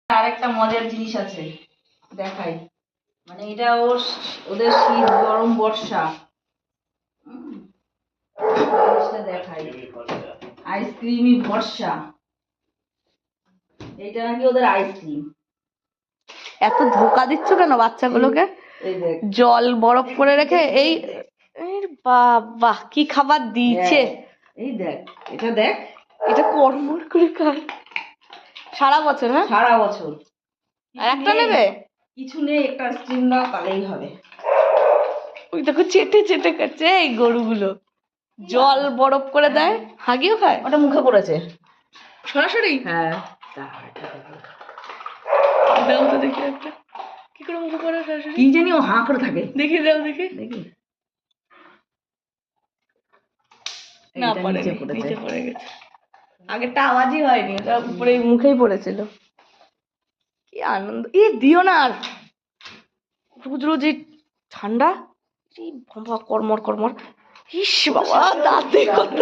আরেকটা মজার জিনিস আছে, দেখাই। মানে এটা ওদের শীত গরম বর্ষা জিনিসটা দেখাই। আইসক্রিমই ভরসা, এইটা নাকি ওদের আইসক্রিম। এত ধোকা দিচ্ছ কেন বাচ্চাগুলোকে? এই দেখ, জল বরফ করে রেখে এই বাবা কি খাবার দিয়েছে। এই দেখ, এটা দেখ, এটা কর্মর করে খায় সারা বছর। হ্যাঁ, সারা বছর। আর একটা নেবে? কিছু নেই, একটা আইসক্রিম নাও তাহলেই হবে। ওই দেখো চেটে চেটে খাচ্ছে এই গরুগুলো। জল বরফ করে দেয়, হাগিও খায়। ওটা মুখে পড়েছে সরাসরি। হ্যাঁ, দাও তো দেখি একটা, কি করে মুখে পড়ে সরাসরি? কি জানি ও হাঁ করে থাকে। দেখি দাও দেখি। দেখি না, পড়ে নিচে পড়ে গেছে। আগেরটা আওয়াজই হয়নি, ওটা উপরে মুখেই পড়েছিল। কি আনন্দ! এ দিও না আর, রোজ রোজ এই ঠান্ডা, বাবা কর্মর কর্মর। ইস বাবা, দাঁতে কত,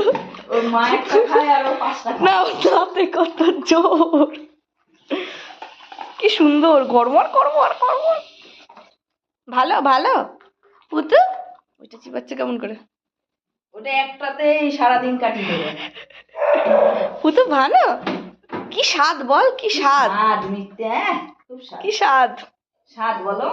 ওর মা একটা খায় আর ও পাঁচটা খায়। না দাঁতে কত জোর, কি সুন্দর কর্মর কর্মর কর্মর। ভালো ভালো পুতু, ওইটা চিবাচ্ছে কেমন করে? ওটা একটাতেই সারাদিন কাটিয়ে দেবে। পুতু ভালো, কি স্বাদ বল, কি স্বাদ, স্বাদ মিথ্যে, খুব স্বাদ। কি স্বাদ, স্বাদ বলো।